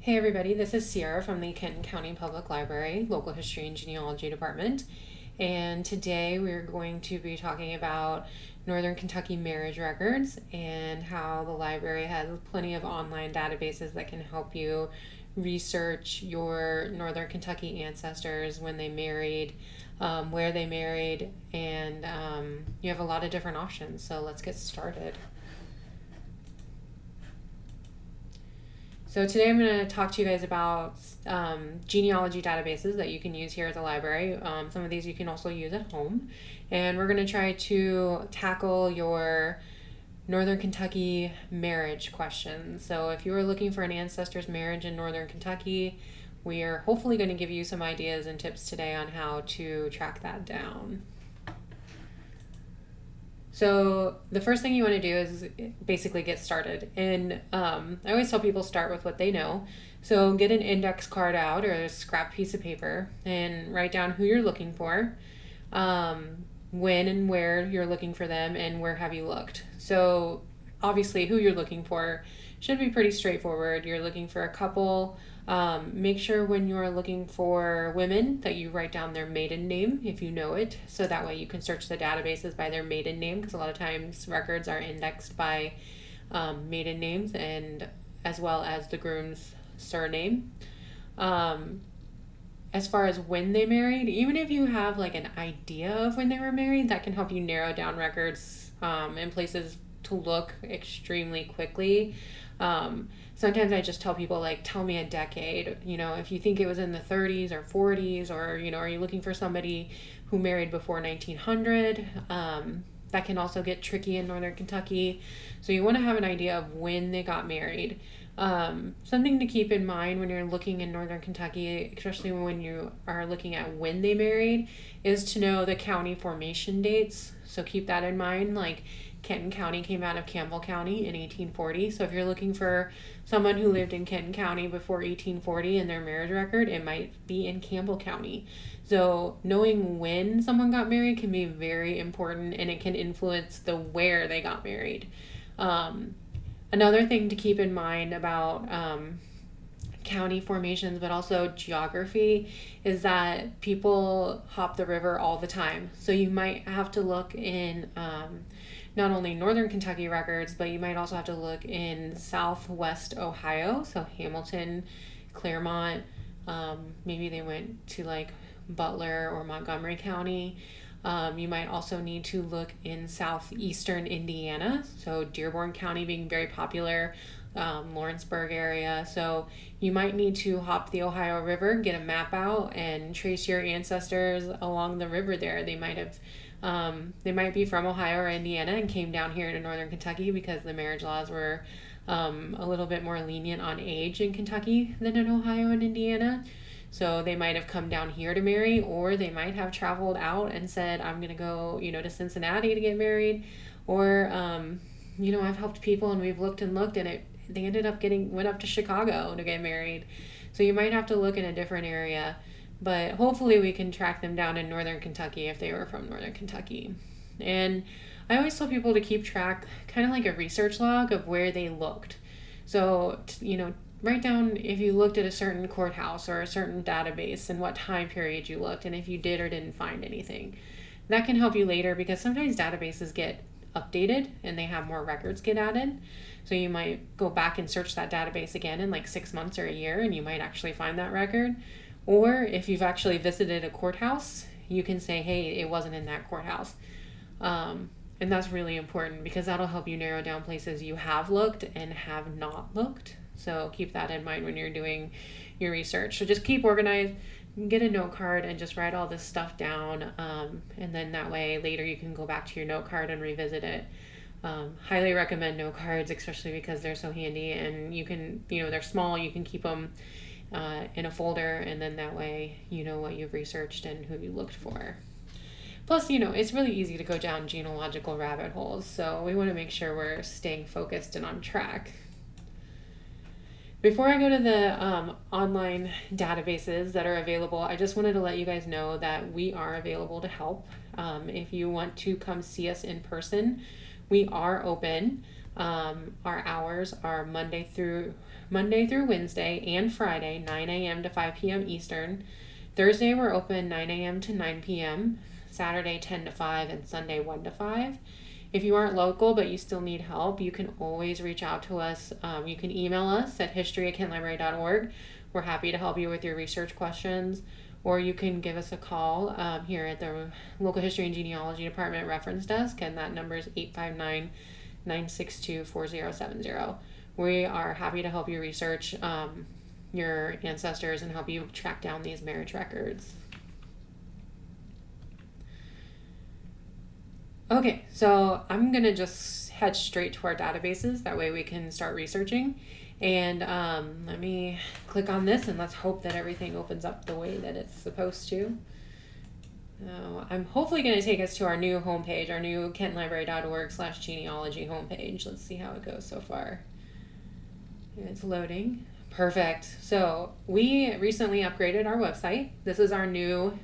Hey everybody, this is Cierra from the Kenton County Public Library, Local History and Genealogy Department. And today we're going to be talking about Northern Kentucky marriage records and how the library has plenty of online databases that can help you research your Northern Kentucky ancestors, when they married, where they married, and you have a lot of different options. So let's get started. So today I'm going to talk to you guys about genealogy databases that you can use here at the library. Some of these you can also use at home. And we're going to try to tackle your Northern Kentucky marriage questions. So if you are looking for an ancestor's marriage in Northern Kentucky, we are hopefully going to give you some ideas and tips today on how to track that down. So the first thing you want to do is basically get started. And I always tell people start with what they know. So get an index card out or a scrap piece of paper and write down who you're looking for, when and where you're looking for them, and where have you looked. So obviously who you're looking for should be pretty straightforward. You're looking for a couple. Make sure when you're looking for women that you write down their maiden name if you know it, so that way you can search the databases by their maiden name, because a lot of times records are indexed by maiden names and as well as the groom's surname. As far as when they married, even if you have like an idea of when they were married, that can help you narrow down records and places to look extremely quickly. Sometimes I just tell people, like, tell me a decade. If you think it was in the 30s or 40s, or, are you looking for somebody who married before 1900? That can also get tricky in Northern Kentucky. So you want to have an idea of when they got married. Something to keep in mind when you're looking in Northern Kentucky, especially when you are looking at when they married, is to know the county formation dates. So keep that in mind. Like, Kenton County came out of Campbell County in 1840. So if you're looking for someone who lived in Kenton County before 1840 in their marriage record, it might be in Campbell County. So knowing when someone got married can be very important, and it can influence the where they got married. Another thing to keep in mind about county formations, but also geography, is that people hop the river all the time. So you might have to look in not only Northern Kentucky records, but you might also have to look in Southwest Ohio, so Hamilton, Claremont, maybe they went to like Butler or Montgomery County. You might also need to look in southeastern Indiana, so Dearborn County being very popular, Lawrenceburg area. So you might need to hop the Ohio River, get a map out, and trace your ancestors along the river there. They might be from Ohio or Indiana and came down here to Northern Kentucky because the marriage laws were a little bit more lenient on age in Kentucky than in Ohio and Indiana. So they might have come down here to marry, or they might have traveled out and said, I'm going to go, to Cincinnati to get married. Or, I've helped people and we've looked and they ended up went up to Chicago to get married. So you might have to look in a different area, but hopefully we can track them down in Northern Kentucky if they were from Northern Kentucky. And I always tell people to keep track, kind of like a research log, of where they looked. So, write down if you looked at a certain courthouse or a certain database and what time period you looked, and if you did or didn't find anything. That can help you later, because sometimes databases get updated and they have more records get added. So you might go back and search that database again in like 6 months or a year, and you might actually find that record. Or if you've actually visited a courthouse, you can say, hey, it wasn't in that courthouse. And that's really important, because that'll help you narrow down places you have looked and have not looked. So keep that in mind when you're doing your research. So just keep organized, get a note card, and just write all this stuff down. And then that way later you can go back to your note card and revisit it. Highly recommend note cards, especially because they're so handy, and you can, they're small, you can keep them in a folder, and then that way you know what you've researched and who you looked for. Plus, it's really easy to go down genealogical rabbit holes, so we want to make sure we're staying focused and on track. Before I go to the online databases that are available, I just wanted to let you guys know that we are available to help. If you want to come see us in person, we are open. Our hours are Monday through Monday through Wednesday and Friday, 9 a.m. to 5 p.m. Eastern. Thursday, we're open 9 a.m. to 9 p.m. Saturday, 10 to 5, and Sunday, 1 to 5. If you aren't local but you still need help, you can always reach out to us. You can email us at history@kentlibrary.org. We're happy to help you with your research questions. Or you can give us a call here at the Local History and Genealogy Department Reference Desk, and that number is 859-962-4070. We are happy to help you research your ancestors and help you track down these marriage records. Okay, so I'm going to just head straight to our databases. That way we can start researching. And let me click on this and let's hope that everything opens up the way that it's supposed to. I'm hopefully going to take us to our new homepage, our new kentlibrary.org/genealogy homepage. Let's see how it goes so far. It's loading. Perfect. So we recently upgraded our website. This is our new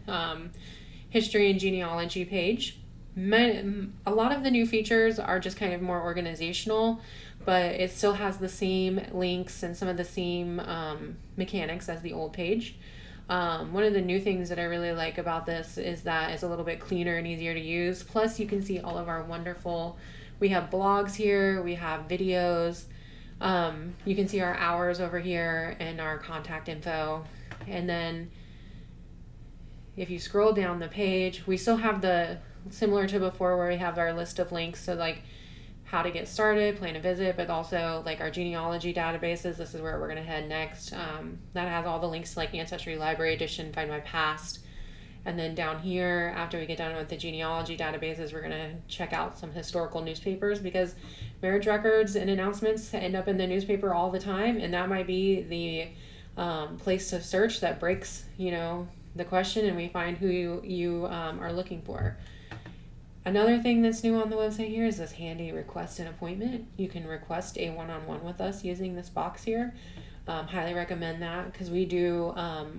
history and genealogy page. A lot of the new features are just kind of more organizational, but it still has the same links and some of the same mechanics as the old page. One of the new things that I really like about this is that it's a little bit cleaner and easier to use. Plus, you can see all of our wonderful, we have blogs here, we have videos. You can see our hours over here and our contact info. And then if you scroll down the page, we still have the similar to before where we have our list of links. So like how to get started, plan a visit, but also like our genealogy databases. This is where we're going to head next. That has all the links to like Ancestry Library Edition, FindMyPast. And then down here, after we get done with the genealogy databases, we're going to check out some historical newspapers because marriage records and announcements end up in the newspaper all the time. And that might be the place to search that breaks, the question and we find who you are looking for. Another thing that's new on the website here is this handy request an appointment. You can request a one-on-one with us using this box here. Highly recommend that because we do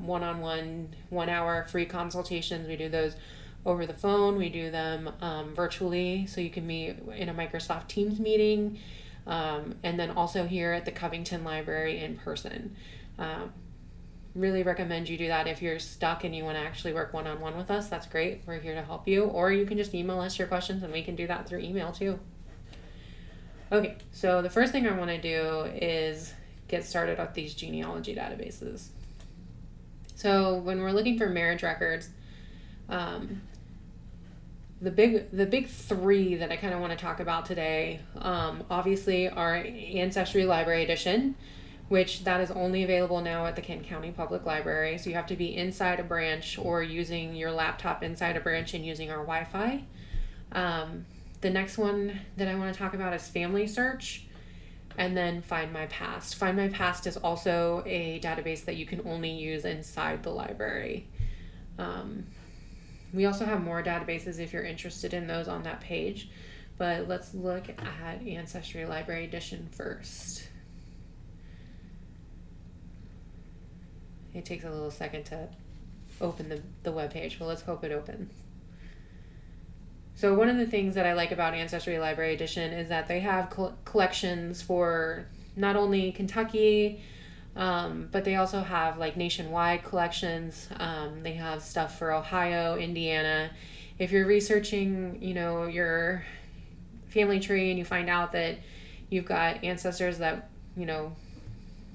one-on-one 1 hour free consultations. We do those over the phone. We do them virtually, so you can meet in a Microsoft Teams meeting, and then also here at the Covington Library in person. Really recommend you do that. If you're stuck and you want to actually work one-on-one with us, that's great. We're here to help you. Or you can just email us your questions and we can do that through email too. Okay, so the first thing I want to do is get started with these genealogy databases. So when we're looking for marriage records, the big three that I kind of want to talk about today, obviously are Ancestry Library Edition, which that is only available now at the Kent County Public Library. So you have to be inside a branch or using your laptop inside a branch and using our Wi-Fi. The next one that I want to talk about is FamilySearch, and then FindMyPast. FindMyPast is also a database that you can only use inside the library. We also have more databases if you're interested in those on that page, but let's look at Ancestry Library Edition first. It takes a little second to open the web page, but let's hope it opens. So one of the things that I like about Ancestry Library Edition is that they have collections for not only Kentucky, but they also have like nationwide collections. They have stuff for Ohio, Indiana. If you're researching, your family tree and you find out that you've got ancestors that,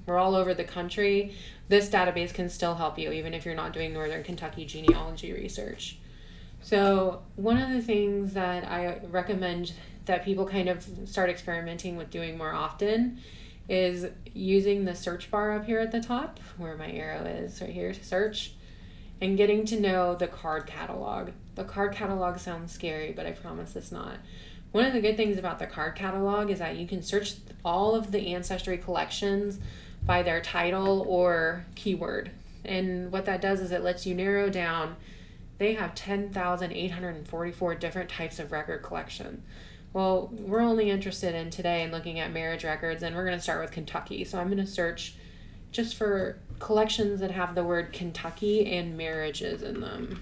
were all over the country, this database can still help you even if you're not doing Northern Kentucky genealogy research. So one of the things that I recommend that people kind of start experimenting with doing more often is using the search bar up here at the top, where my arrow is right here, to search, and getting to know the card catalog. The card catalog sounds scary, but I promise it's not. One of the good things about the card catalog is that you can search all of the ancestry collections by their title or keyword. And what that does is it lets you narrow down. They have 10,844 different types of record collection. Well, we're only interested in today in looking at marriage records, and we're going to start with Kentucky. So I'm going to search just for collections that have the word Kentucky and marriages in them.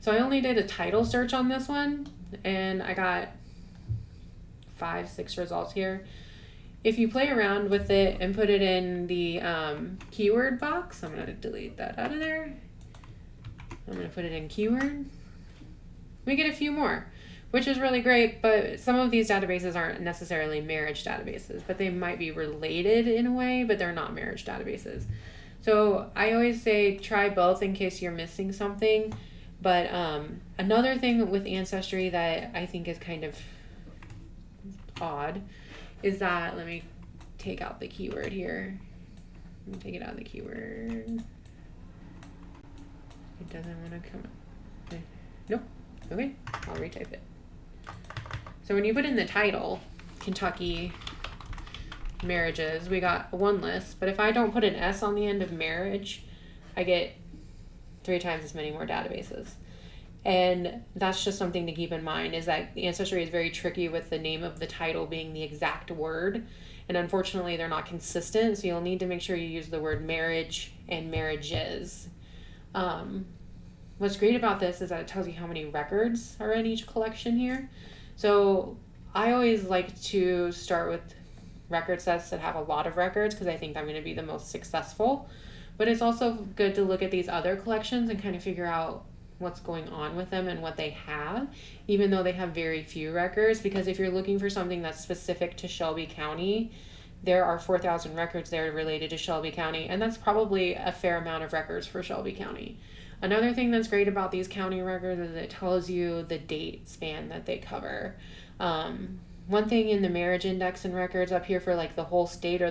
So I only did a title search on this one, and I got 5, 6 results here. If you play around with it and put it in the keyword box, I'm going to delete that out of there. I'm going to put it in keyword. We get a few more, which is really great, but some of these databases aren't necessarily marriage databases, but they might be related in a way, but they're not marriage databases. So I always say try both in case you're missing something. But another thing with Ancestry that I think is kind of odd is that, let me take out the keyword here. Let me take it out of the keyword. It doesn't want to come up. Nope. Okay, I'll retype it. So when you put in the title, Kentucky marriages, we got one list, but if I don't put an S on the end of marriage, I get 3 times as many more databases. And that's just something to keep in mind, is that Ancestry is very tricky with the name of the title being the exact word. And unfortunately, they're not consistent. So you'll need to make sure you use the word marriage and marriages. What's great about this is that it tells you how many records are in each collection here. So I always like to start with record sets that have a lot of records because I think I'm going to be the most successful. But it's also good to look at these other collections and kind of figure out what's going on with them and what they have, even though they have very few records, because if you're looking for something that's specific to Shelby County, there are 4,000 records there related to Shelby County, and that's probably a fair amount of records for Shelby County. Another thing that's great about these county records is it tells you the date span that they cover. One thing in the marriage index and records up here for like the whole state or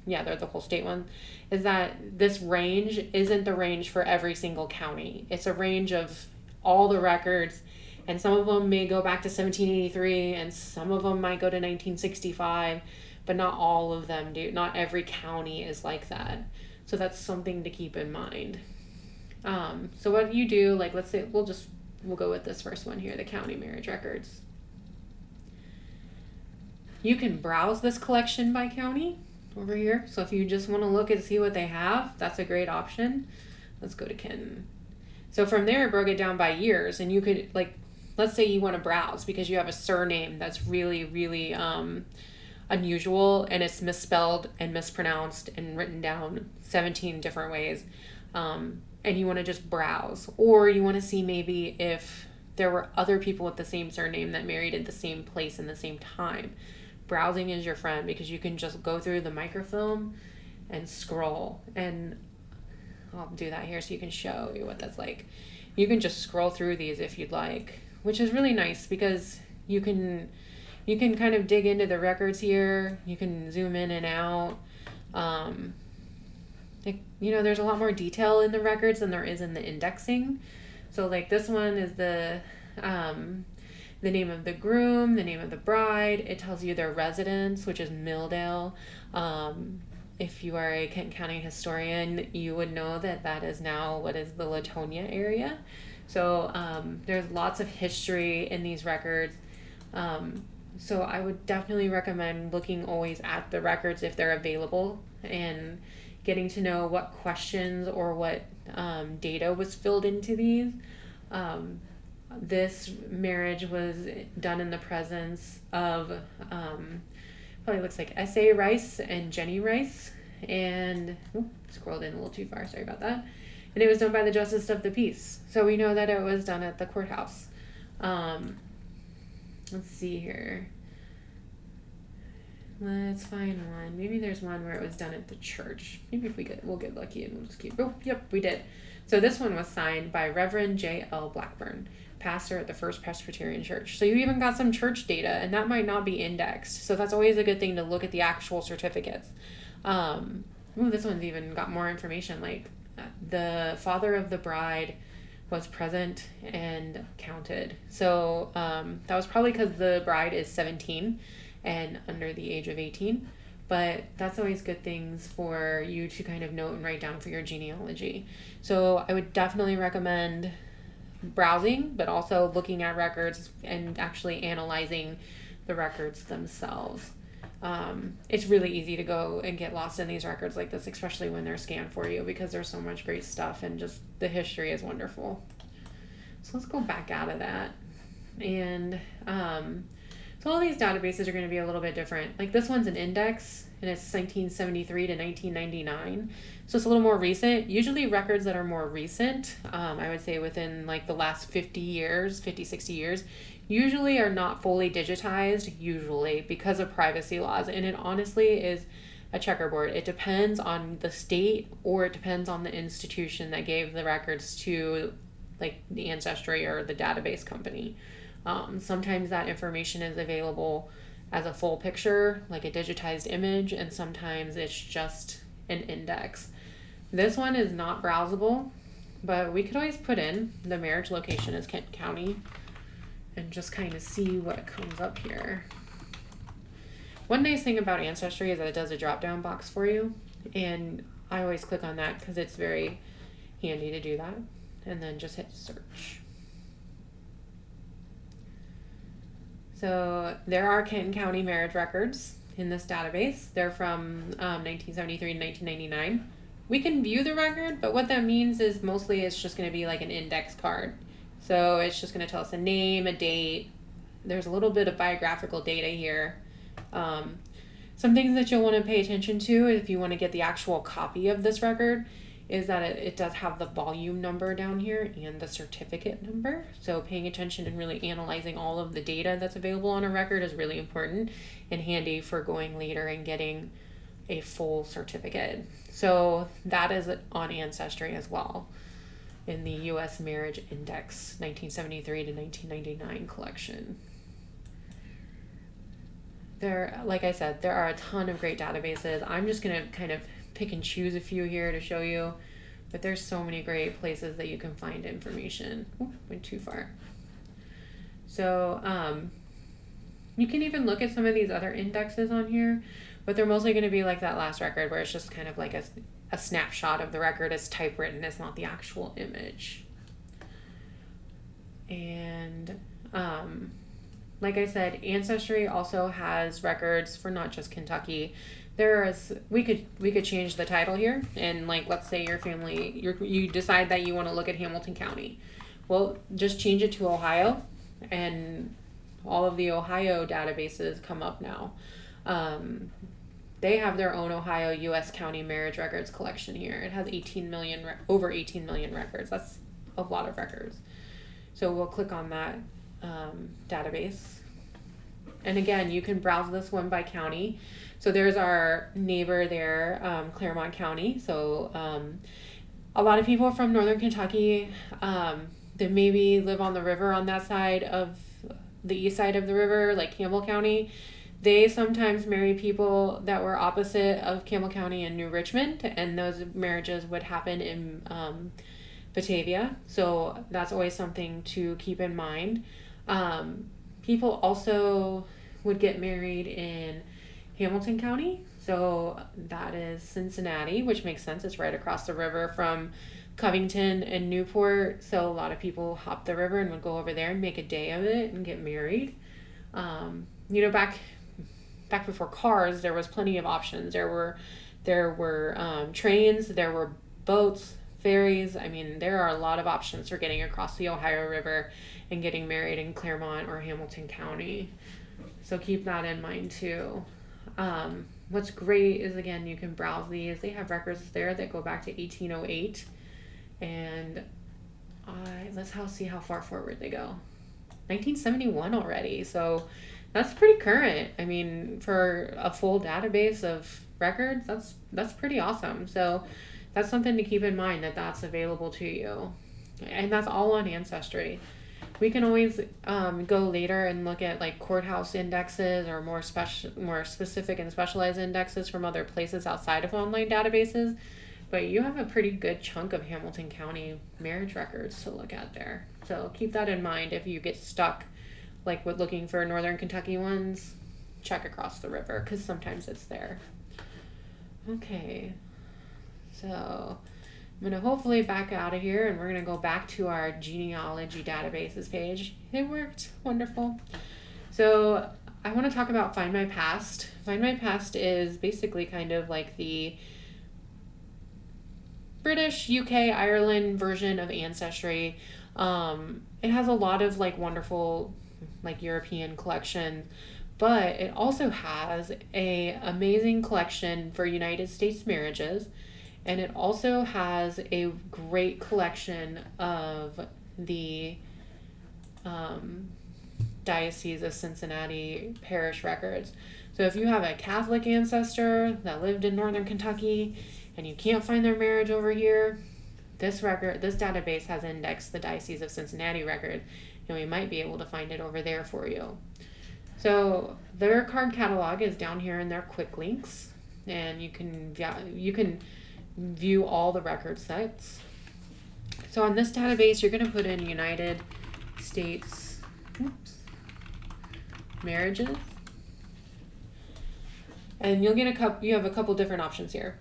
they're the whole state one, is that this range isn't the range for every single county. It's a range of all the records, and some of them may go back to 1783 and some of them might go to 1965, but not all of them do. Not every county is like that. So that's something to keep in mind. So what you do, like let's say we'll go with this first one here, the county marriage records. You can browse this collection by county over here. So if you just want to look and see what they have, that's a great option. Let's go to Ken. So from there, it broke it down by years, and you could, like, let's say you want to browse because you have a surname that's really, really unusual, and it's misspelled and mispronounced and written down 17 different ways, and you want to just browse, or you want to see maybe if there were other people with the same surname that married at the same place in the same time. Browsing is your friend because you can just go through the microfilm and scroll, and I'll do that here so you can show you what that's like. You can just scroll through these if you'd like, which is really nice because you can kind of dig into the records here. You can zoom in and out. There's a lot more detail in the records than there is in the indexing. So like this one is the name of the groom, the name of the bride. It tells you their residence, which is Milldale. If you are a Kent County historian, you would know that that is now what is the Latonia area. So there's lots of history in these records. So I would definitely recommend looking always at the records if they're available and getting to know what questions or what data was filled into these. This marriage was done in the presence of probably looks like S.A. Rice and Jenny Rice, and scrolled in a little too far, sorry about that. And it was done by the Justice of the Peace. So we know that it was done at the courthouse. Let's see here. Let's find one. Maybe there's one where it was done at the church. Maybe if we'll get lucky and we'll just keep. Oh, yep, we did. So this one was signed by Reverend J.L. Blackburn, pastor at the First Presbyterian Church. So you even got some church data, and that might not be indexed. So that's always a good thing to look at the actual certificates. This one's even got more information. Like the father of the bride was present and counted. So that was probably because the bride is 17 and under the age of 18. But that's always good things for you to kind of note and write down for your genealogy. So I would definitely recommend browsing, but also looking at records and actually analyzing the records themselves. It's really easy to go and get lost in these records like this, especially when they're scanned for you, because there's so much great stuff and just the history is wonderful. So let's go back out of that. And So all these databases are going to be a little bit different. Like this one's an index, and it's 1973 to 1999. So it's a little more recent. Usually records that are more recent, I would say within like the last 50 years, 50, 60 years, usually are not fully digitized, usually because of privacy laws. And it honestly is a checkerboard. It depends on the state, or it depends on the institution that gave the records to like the Ancestry or the database company. Sometimes that information is available as a full picture, like a digitized image, and sometimes it's just an index. This one is not browsable, but we could always put in the marriage location as Kent County and just kind of see what comes up here. One nice thing about Ancestry is that it does a drop-down box for you, and I always click on that because it's very handy to do that, and then just hit search. So there are Kenton County marriage records in this database. They're from 1973 to 1999. We can view the record, but what that means is mostly it's just going to be like an index card. So it's just going to tell us a name, a date. There's a little bit of biographical data here. Some things that you'll want to pay attention to if you want to get the actual copy of this record is that it does have the volume number down here and the certificate number. So paying attention and really analyzing all of the data that's available on a record is really important and handy for going later and getting a full certificate. So that is on Ancestry as well in the U.S. Marriage Index 1973 to 1999 collection. There, like I said, there are a ton of great databases. I'm just going to kind of pick and choose a few here to show you, but there's so many great places that you can find information. Ooh, went too far. So you can even look at some of these other indexes on here, but they're mostly going to be like that last record where it's just kind of like a snapshot of the record as typewritten. It's not the actual image. And like I said, Ancestry also has records for not just Kentucky. We could change the title here, and like let's say your family you decide that you want to look at Hamilton County. Well, just change it to Ohio, and all of the Ohio databases come up now. They have their own Ohio U.S. County Marriage Records collection here. It has over 18 million records. That's a lot of records. So we'll click on that database. And again, you can browse this one by county. So there's our neighbor there, Claremont County. So a lot of people from northern Kentucky that maybe live on the river on that side of the east side of the river, like Campbell County, they sometimes marry people that were opposite of Campbell County and New Richmond, and those marriages would happen in Batavia. So that's always something to keep in mind. People also would get married in Hamilton County. So that is Cincinnati, which makes sense. It's right across the river from Covington and Newport. So a lot of people hop the river and would go over there and make a day of it and get married. Back before cars, there was plenty of options. There were trains, there were boats, ferries. I mean, there are a lot of options for getting across the Ohio River and getting married in Claremont or Hamilton County. So keep that in mind too. What's great is, again, you can browse these. They have records there that go back to 1808. And let's see how far forward they go. 1971 already. So that's pretty current. I mean, for a full database of records, that's pretty awesome. So that's something to keep in mind, that's available to you. And that's all on Ancestry. We can always go later and look at like courthouse indexes or more specific and specialized indexes from other places outside of online databases. But you have a pretty good chunk of Hamilton County marriage records to look at there. So keep that in mind if you get stuck like with looking for Northern Kentucky ones. Check across the river because sometimes it's there. Okay, so I'm going to hopefully back out of here and we're going to go back to our genealogy databases page. It worked. Wonderful. So I want to talk about FindMyPast. FindMyPast is basically kind of like the British, UK, Ireland version of Ancestry. It has a lot of like wonderful like European collection, but it also has a amazing collection for United States marriages, and it also has a great collection of the Diocese of Cincinnati parish records. So if you have a Catholic ancestor that lived in northern Kentucky and you can't find their marriage over here, this database has indexed the Diocese of Cincinnati record, and we might be able to find it over there for you. So their card catalog is down here in their quick links, and you can view all the record sets. So on this database, you're going to put in United States marriages, and you'll get you have a couple different options here.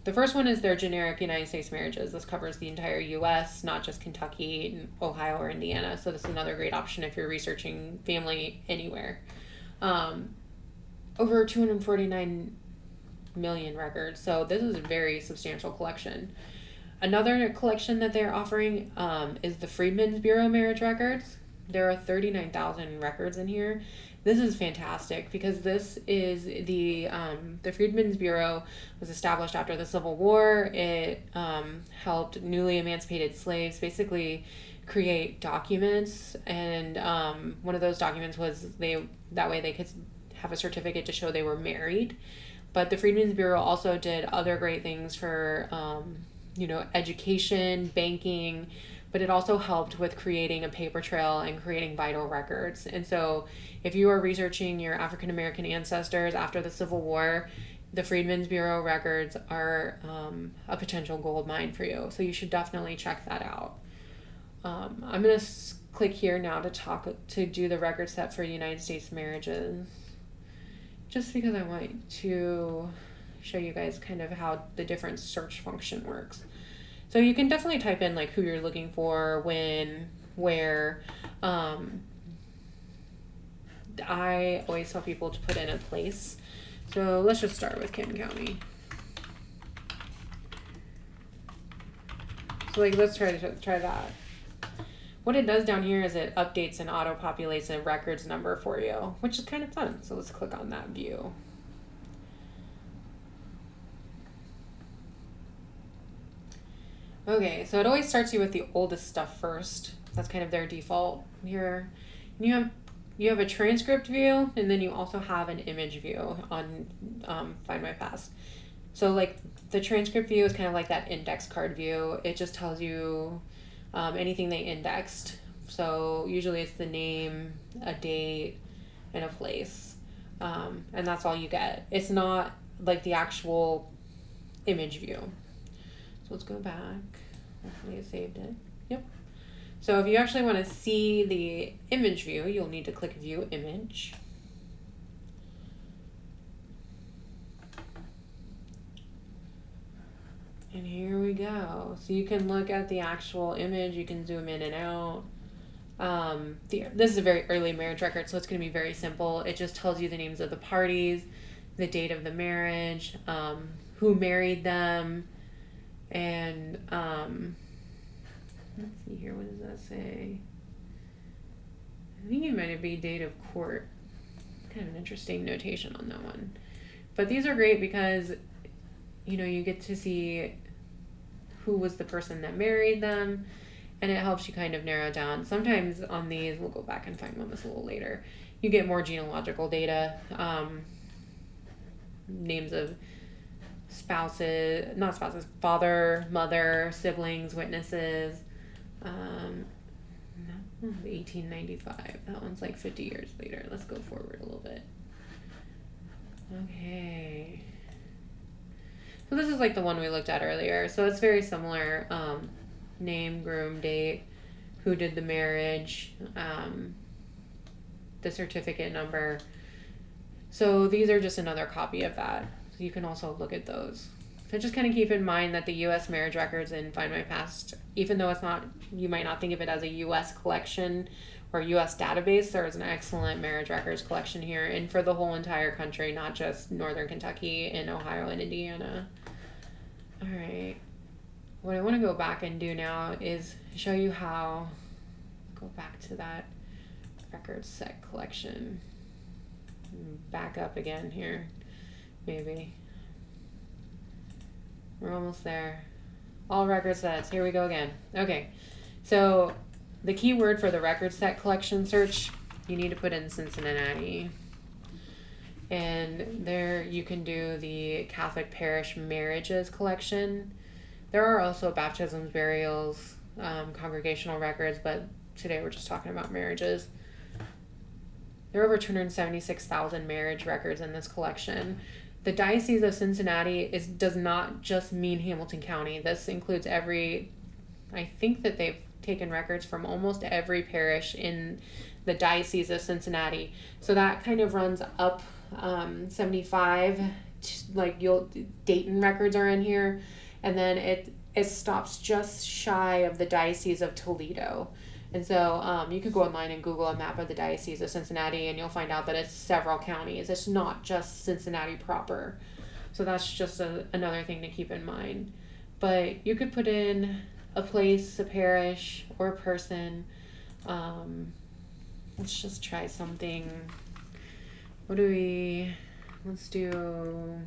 The first one is their generic United States marriages. This covers the entire U.S., not just Kentucky, Ohio, or Indiana. So this is another great option if you're researching family anywhere. Over 249 million records. So this is a very substantial collection. Another collection that they're offering is the Freedmen's Bureau marriage records. There are 39,000 records in here. This is fantastic because this is the Freedmen's Bureau was established after the Civil War. It helped newly emancipated slaves basically create documents, and one of those documents was that way they could have a certificate to show they were married. But the Freedmen's Bureau also did other great things for education, banking, but it also helped with creating a paper trail and creating vital records. And so if you are researching your African American ancestors after the Civil War, the Freedmen's Bureau records are a potential gold mine for you. So you should definitely check that out. I'm going to click here now to do the record set for United States marriages, just because I want to show you guys kind of how the different search function works. So you can definitely type in like who you're looking for, when, where. I always tell people to put in a place. So let's just start with Kent County. So like let's try that. What it does down here is it updates and auto-populates a records number for you, which is kind of fun. So let's click on that view. Okay, so it always starts you with the oldest stuff first. That's kind of their default here. And you have a transcript view, and then you also have an image view on FindMyPast. So like the transcript view is kind of like that index card view. It just tells you anything they indexed. So usually it's the name, a date, and a place. And that's all you get. It's not like the actual image view. So let's go back. Hopefully it saved it. Yep. So if you actually want to see the image view, you'll need to click View Image. And here we go. So you can look at the actual image. You can zoom in and out. This is a very early marriage record, so it's going to be very simple. It just tells you the names of the parties, the date of the marriage, who married them, and let's see here, what does that say? I think it might be date of court. Kind of an interesting notation on that one. But these are great because you get to see who was the person that married them, and it helps you kind of narrow down. Sometimes on these, we'll go back and find one this a little later, you get more genealogical data, names of father, mother, siblings, witnesses. 1895. That one's like 50 years later. Let's go forward a little bit. Okay. So this is like the one we looked at earlier. So it's very similar. Name, groom, date, who did the marriage, the certificate number. So these are just another copy of that. So you can also look at those. So just kind of keep in mind that the U.S. marriage records in FindMyPast, even though it's not, you might not think of it as a U.S. collection or U.S. database, there is an excellent marriage records collection here, and for the whole entire country, not just northern Kentucky and Ohio and Indiana. All right. What I want to go back and do now is show you how, go back to that record set collection. Back up again here, maybe. We're almost there. All record sets. Here we go again. Okay, so the keyword for the record set collection search, you need to put in Cincinnati. And there you can do the Catholic parish marriages collection. There are also baptisms, burials, congregational records, but today we're just talking about marriages. There are over 276,000 marriage records in this collection. The Diocese of Cincinnati does not just mean Hamilton County. This includes I think that they've taken records from almost every parish in the Diocese of Cincinnati. So that kind of runs up 75, Dayton records are in here, and then it stops just shy of the Diocese of Toledo. And so you could go online and Google a map of the Diocese of Cincinnati, and you'll find out that it's several counties. It's not just Cincinnati proper. So that's just another thing to keep in mind. But you could put in a place, a parish, or a person. Let's just try something. Let's do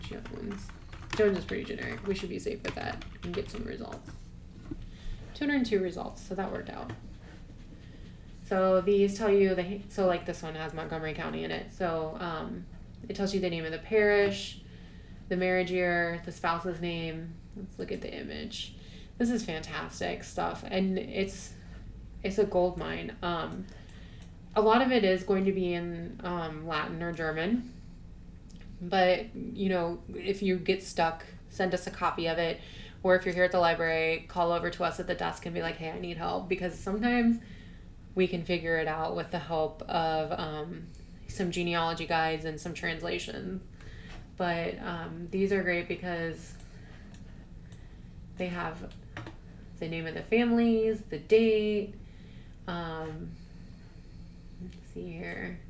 Jones. Jones is pretty generic. We should be safe with that and get some results. 202 results, so that worked out. So these tell you this one has Montgomery County in it. So it tells you the name of the parish, the marriage year, the spouse's name. Let's look at the image. This is fantastic stuff, and it's a gold mine. A lot of it is going to be in Latin or German, but if you get stuck, send us a copy of it. Or if you're here at the library, call over to us at the desk and be like, hey, I need help. Because sometimes we can figure it out with the help of some genealogy guides and some translations. But these are great because they have the name of the families, the date. Let's see here.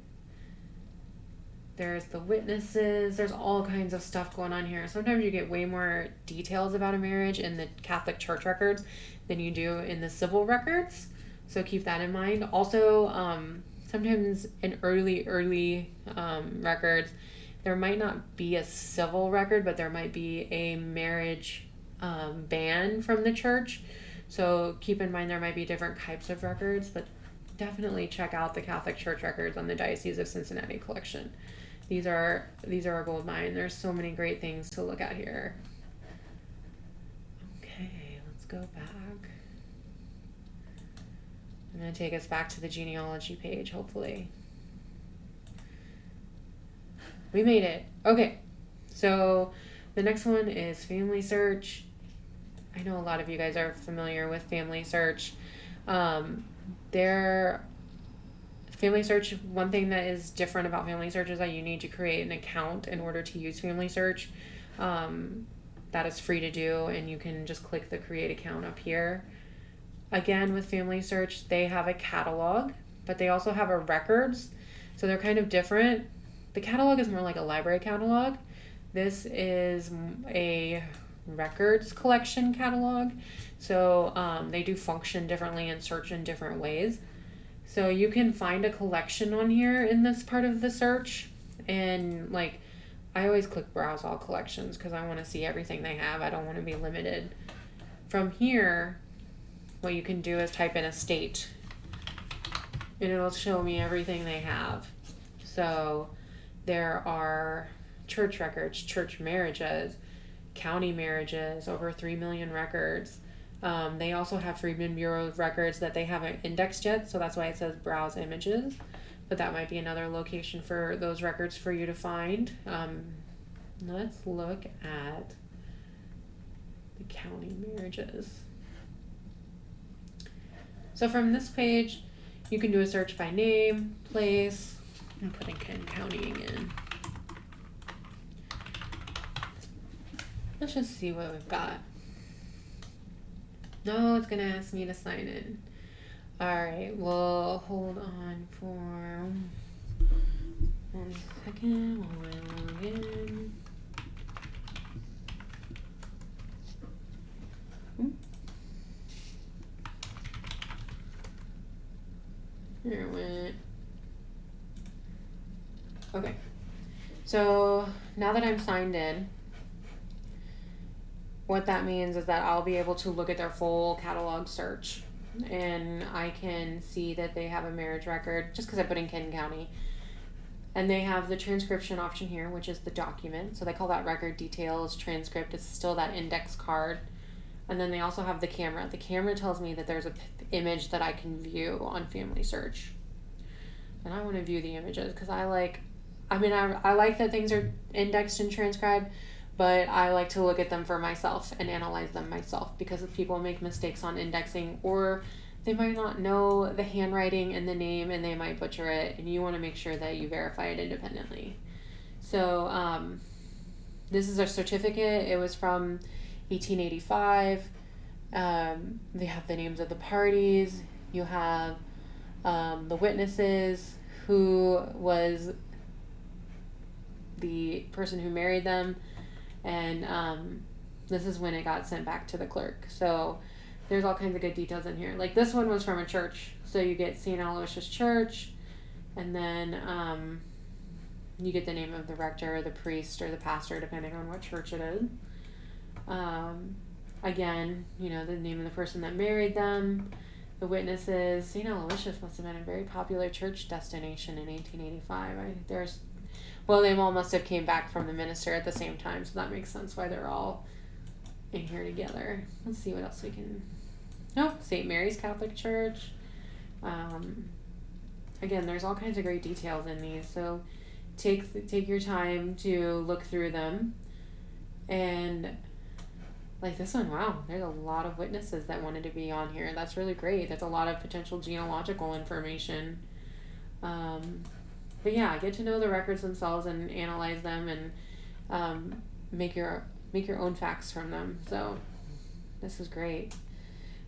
There's the witnesses. There's all kinds of stuff going on here. Sometimes you get way more details about a marriage in the Catholic Church records than you do in the civil records. So keep that in mind. Also, sometimes in early records, there might not be a civil record, but there might be a marriage ban from the church. So keep in mind there might be different types of records, but definitely check out the Catholic Church records on the Diocese of Cincinnati collection. These are a gold mine. There's so many great things to look at here. Okay, let's go back. I'm going to take us back to the genealogy page, hopefully. We made it. Okay, so the next one is FamilySearch. I know a lot of you guys are familiar with FamilySearch. FamilySearch, one thing that is different about FamilySearch is that you need to create an account in order to use FamilySearch. That is free to do, and you can just click the create account up here. Again, with FamilySearch, they have a catalog, but they also have a records, so they're kind of different. The catalog is more like a library catalog. This is a records collection catalog, so they do function differently and search in different ways. So you can find a collection on here in this part of the search, and I always click browse all collections because I want to see everything they have. I don't want to be limited. From here, what you can do is type in a state, and it'll show me everything they have. So there are church records, church marriages, county marriages, over 3 million records. They also have Freedmen Bureau records that they haven't indexed yet, so that's why it says browse images. But that might be another location for those records for you to find. Let's look at the county marriages. So from this page, you can do a search by name, place. I'm putting Kent County in. Let's just see what we've got. No, it's gonna ask me to sign in. Alright, well, hold on for 1 second while I log in. Okay. So now that I'm signed in, what that means is that I'll be able to look at their full catalog search, and I can see that they have a marriage record just because I put in Ken County. And they have the transcription option here, which is the document. So they call that record details. Transcript is still that index card. And then they also have the camera. The camera tells me that there's an image that I can view on FamilySearch. And I want to view the images because I like that things are indexed and transcribed, but I like to look at them for myself and analyze them myself, because if people make mistakes on indexing, or they might not know the handwriting and the name and they might butcher it, and you want to make sure that you verify it independently. So this is a certificate. It was from 1885. They have the names of the parties. You have the witnesses, who was the person who married them, and this is when it got sent back to the clerk. So there's all kinds of good details in here. Like this one was from a church, so you get St. Aloysius Church, and then you get the name of the rector, or the priest, or the pastor, depending on what church it is. Again, the name of the person that married them, the witnesses. St. Aloysius must have been a very popular church destination in 1885. They all must have came back from the minister at the same time, so that makes sense why they're all in here together. Let's see what else we can. St. Mary's Catholic Church. Again, there's all kinds of great details in these, so take your time to look through them. And like this one, wow, there's a lot of witnesses that wanted to be on here. That's really great. That's a lot of potential genealogical information. But yeah, get to know the records themselves and analyze them, and make your own facts from them. So this is great.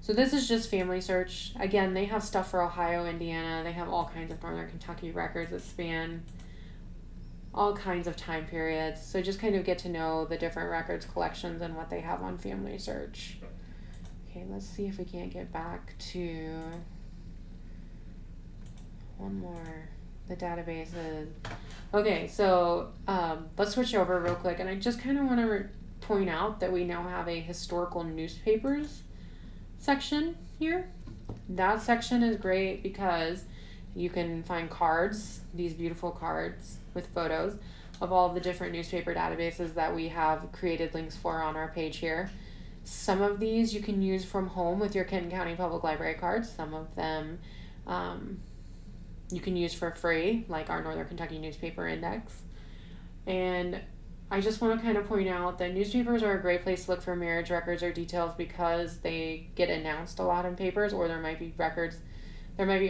So this is just FamilySearch. Again, they have stuff for Ohio, Indiana. They have all kinds of Northern Kentucky records that span all kinds of time periods. So just kind of get to know the different records collections and what they have on FamilySearch. Okay, let's see if we can't get back to one more. The databases. Okay, so let's switch over real quick, and I just kind of want to point out that we now have a historical newspapers section here. That section is great because you can find cards, these beautiful cards with photos of all the different newspaper databases that we have created links for on our page here. Some of these you can use from home with your Kenton County Public Library cards. Some of them you can use for free, like our Northern Kentucky Newspaper Index. And I just want to kind of point out that newspapers are a great place to look for marriage records or details, because they get announced a lot in papers, or there might be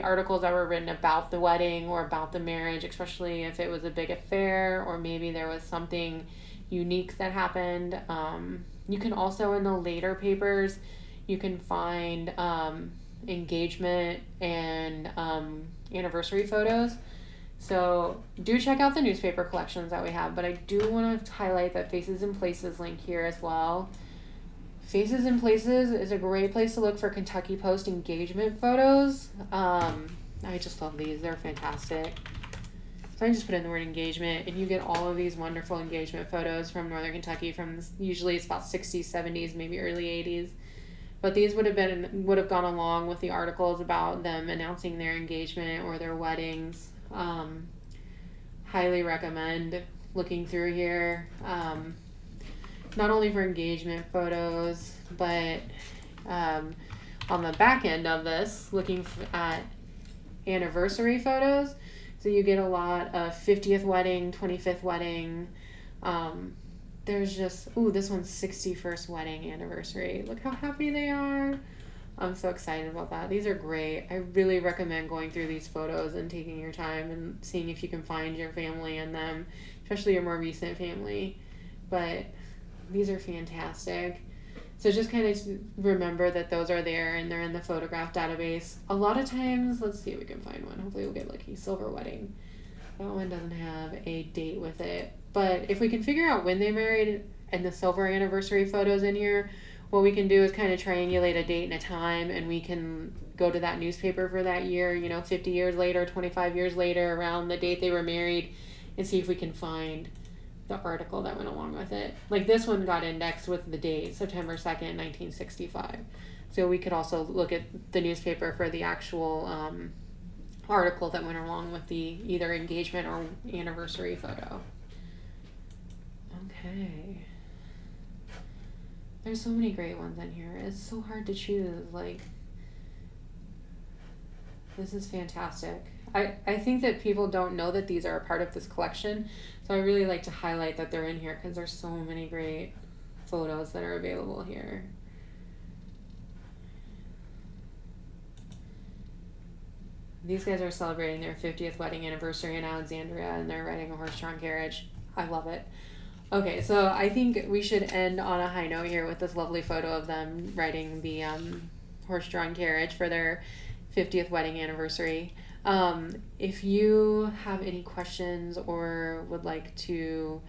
articles that were written about the wedding or about the marriage, especially if it was a big affair, or maybe there was something unique that happened. You can also, in the later papers, you can find engagement and anniversary photos. So do check out the newspaper collections that we have, but I do want to highlight that Faces and Places link here as well. Faces and Places is a great place to look for Kentucky Post engagement photos. I just love these. They're fantastic. So I just put in the word engagement, and you get all of these wonderful engagement photos from Northern Kentucky from usually it's about 60s, 70s, maybe early 80s. But these would have gone along with the articles about them announcing their engagement or their weddings. Highly recommend looking through here. Not only for engagement photos, but on the back end of this, looking at anniversary photos. So you get a lot of 50th wedding, 25th wedding. There's just, this one's 61st wedding anniversary. Look how happy they are. I'm so excited about that. These are great. I really recommend going through these photos and taking your time and seeing if you can find your family in them, especially your more recent family. But these are fantastic. So just kind of remember that those are there and they're in the photograph database. A lot of times, let's see if we can find one. Hopefully we'll get lucky. Silver wedding. That one doesn't have a date with it. But if we can figure out when they married and the silver anniversary photos in here, what we can do is kind of triangulate a date and a time, and we can go to that newspaper for that year, 50 years later, 25 years later, around the date they were married, and see if we can find the article that went along with it. Like this one got indexed with the date, September 2nd, 1965. So we could also look at the newspaper for the actual article that went along with the either engagement or anniversary photo. Okay. There's so many great ones in here. It's so hard to choose. Like, this is fantastic. I think that people don't know that these are a part of this collection, so I really like to highlight that they're in here because there's so many great photos that are available here. These guys are celebrating their 50th wedding anniversary in Alexandria, and they're riding a horse-drawn carriage. I love it. Okay, so I think we should end on a high note here with this lovely photo of them riding the horse-drawn carriage for their 50th wedding anniversary. If you have any questions or would like to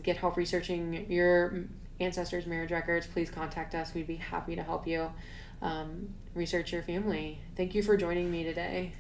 get help researching your ancestors' marriage records, please contact us. We'd be happy to help you research your family. Thank you for joining me today.